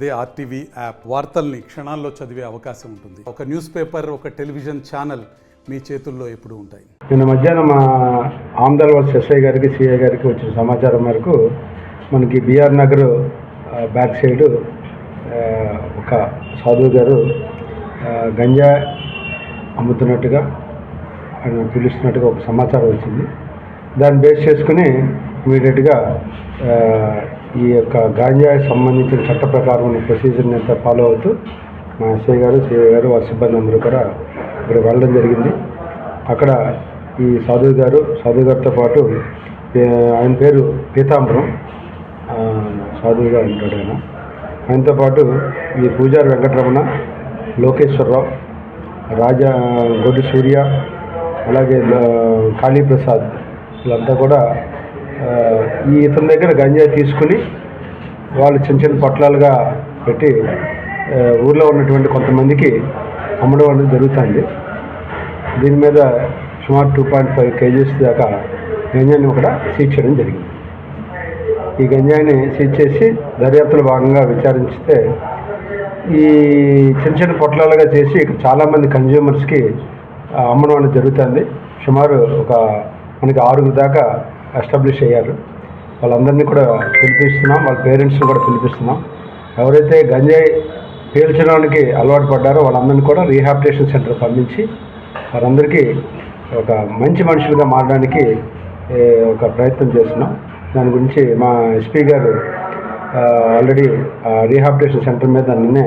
అదే RTV app వార్తల్ని క్షణాల్లో చదివే అవకాశం ఉంటుంది. ఒక న్యూస్ పేపర్, ఒక టెలివిజన్ ఛానల్ మీ చేతుల్లో ఎప్పుడూ ఉంటాయి. నిన్న మధ్యాహ్నం మా ఆమ్దాల్ వర్స్ ఎస్ఐ గారికి సిఐ గారికి వచ్చిన సమాచారం మేరకు మనకి బిఆర్ నగర్ బ్యాక్ సైడ్ ఒక సాధువు గారు గంజా అమ్ముతున్నట్టుగా ఆయన పిలుస్తున్నట్టుగా ఒక సమాచారం వచ్చింది. దాన్ని బేస్ చేసుకుని ఇమీడియట్గా ఈ యొక్క గాంజాకి సంబంధించిన చట్ట ప్రకారం ఉన్న ప్రొసీజర్ని అంతా ఫాలో అవుతూ మా ఎస్ఐ గారు సిఐ గారు వారి సిబ్బంది అందరూ కూడా ఇక్కడ వెళ్ళడం జరిగింది. అక్కడ ఈ సాధువు గారితో పాటు ఆయన పేరు పీతాంబరం సాధువుగా ఉంటాడు. ఆయనతో పాటు ఈ పూజారి వెంకటరమణ, లోకేశ్వరరావు, రాజా గొడ్డు సూర్య, అలాగే కాళీప్రసాద్ వీళ్ళంతా కూడా ఈ ఇతని దగ్గర గంజాయి తీసుకుని వాళ్ళు చిన్న చిన్న పొట్లాలుగా పెట్టి ఊర్లో ఉన్నటువంటి కొంతమందికి అమ్మడం అనేది జరుగుతుంది. దీని మీద సుమారు 2.5 kgs దాకా గంజాయిని కూడా సీజ్ చేయడం జరిగింది. ఈ గంజాయిని సీజ్ చేసి దర్యాప్తులో భాగంగా విచారిస్తే ఈ చిన్న చిన్న పొట్లాలుగా చేసి ఇక్కడ చాలామంది కన్జ్యూమర్స్కి అమ్మడం అనేది జరుగుతుంది. సుమారు మనకి 6 దాకా ఎస్టాబ్లిష్ అయ్యారు. వాళ్ళందరినీ కూడా పిలిపిస్తున్నాం, వాళ్ళ పేరెంట్స్ని కూడా పిలిపిస్తున్నాం. ఎవరైతే గంజాయి పీల్చడానికి అలవాటు పడ్డారో వాళ్ళందరినీ కూడా రీహాబిలిటేషన్ సెంటర్ పంపించి వారందరికీ ఒక మంచి మనుషులుగా మారడానికి ఒక ప్రయత్నం చేస్తున్నాం. దాని గురించి మా ఎస్పీ గారు ఆల్రెడీ రీహాబిలిటేషన్ సెంటర్ మీద నిన్నే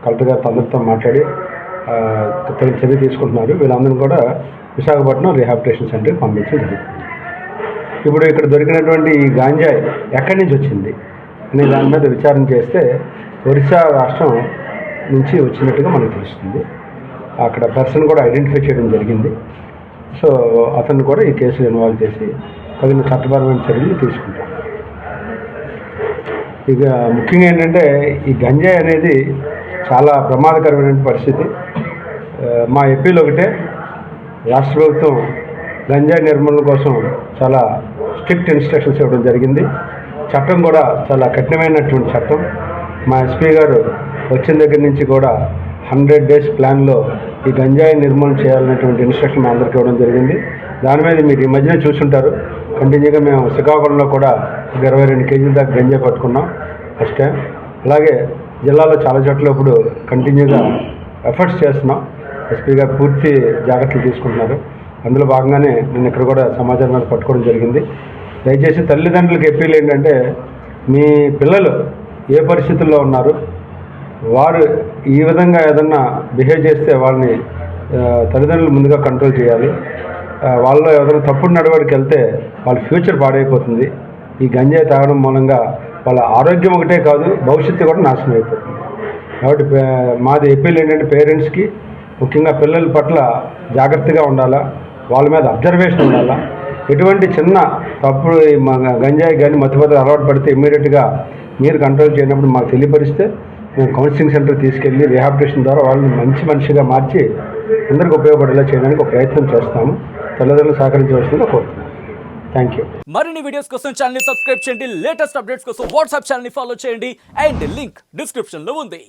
కలెక్టర్ గారితో అందరితో మాట్లాడి తగిన చర్య తీసుకుంటున్నారు. వీళ్ళందరినీ కూడా విశాఖపట్నం రీహాబిలిటేషన్ సెంటర్కి పంపించడం జరుగుతుంది. ఇప్పుడు ఇక్కడ దొరికినటువంటి ఈ గాంజాయి ఎక్కడి నుంచి వచ్చింది అనే దాని మీద విచారణ చేస్తే ఒరిస్సా రాష్ట్రం నుంచి వచ్చినట్టుగా మనకు తెలుస్తుంది. అక్కడ పర్సన్ కూడా ఐడెంటిఫై చేయడం జరిగింది. సో అతన్ని కూడా ఈ కేసులో ఇన్వాల్వ్ చేసి తగిన చట్టపరమైన చర్యలు తీసుకుంటాం. ఇక ముఖ్యంగా ఏంటంటే ఈ గంజాయి అనేది చాలా ప్రమాదకరమైన పరిస్థితి. మా ఏపీలో ఒకటే రాష్ట్ర ప్రభుత్వం గంజాయి నిర్మూలన కోసం చాలా స్ట్రిక్ట్ ఇన్స్ట్రక్షన్స్ ఇవ్వడం జరిగింది. చట్టం కూడా చాలా కఠినమైనటువంటి చట్టం. మా ఎస్పీ గారు వచ్చిన దగ్గర నుంచి కూడా 100 days ప్లాన్లో ఈ గంజాయి నిర్మూలన చేయాలనేటువంటి ఇన్స్ట్రక్షన్ మా అందరికీ ఇవ్వడం జరిగింది. దాని మీద మీరు ఈ మధ్యన చూసుంటారు. కంటిన్యూగా మేము శ్రీకాకుళంలో కూడా 22 kgs దాకా గంజాయి పట్టుకున్నాం ఫస్ట్ టైం. అలాగే జిల్లాలో చాలా చోట్ల ఇప్పుడు కంటిన్యూగా ఎఫర్ట్స్ చేస్తున్నాం. ఎస్పీ గారు పూర్తి జాగ్రత్తలు తీసుకుంటున్నారు. అందులో భాగంగానే నేను ఇక్కడ కూడా సమాచారం మీద పట్టుకోవడం జరిగింది. దయచేసి తల్లిదండ్రులకు అప్పీల్ ఏంటంటే మీ పిల్లలు ఏ పరిస్థితుల్లో ఉన్నారు, వారు ఈ విధంగా ఏదన్నా బిహేవ్ చేస్తే వాళ్ళని తల్లిదండ్రులు ముందుగా కంట్రోల్ చేయాలి. వాళ్ళలో ఏదైనా తప్పుడు నడవడికి వెళ్తే వాళ్ళ ఫ్యూచర్ పాడైపోతుంది. ఈ గంజాయి తాగడం మూలంగా వాళ్ళ ఆరోగ్యం ఒకటే కాదు, భవిష్యత్తు కూడా నాశనం అయిపోతుంది. కాబట్టి మాది అప్పీల్ ఏంటంటే పేరెంట్స్కి, ముఖ్యంగా పిల్లల పట్ల జాగ్రత్తగా ఉండాలా, వాళ్ళ మీద అబ్జర్వేషన్ ఉండాలా. ఎటువంటి చిన్న తప్పుడు గంజాయి కానీ మత్తుపదార్థాలు అలవాటు పడితే ఇమ్మీడియట్గా మీరు కంట్రోల్ చేయనప్పుడు మాకు తెలియపరిస్తే మేము కౌన్సిలింగ్ సెంటర్ తీసుకెళ్ళి రీహాబిలిటేషన్ ద్వారా వాళ్ళని మంచి మనిషిగా మార్చి అందరికీ ఉపయోగపడేలా చేయడానికి ఒక ప్రయత్నం చేస్తాము. తల్లిదండ్రులు సహకరించవలసిందిగా కోరుతున్నాను. Thank you. మరిన్ని వీడియోస్ కోసం ఛానల్ ని సబ్స్క్రైబ్ చేయండి. లేటెస్ట్ అప్డేట్స్ కోసం వాట్సాప్ ఛానల్ ని ఫాలో చేయండి. అండ్ లింక్ డిస్క్రిప్షన్ లో ఉంది.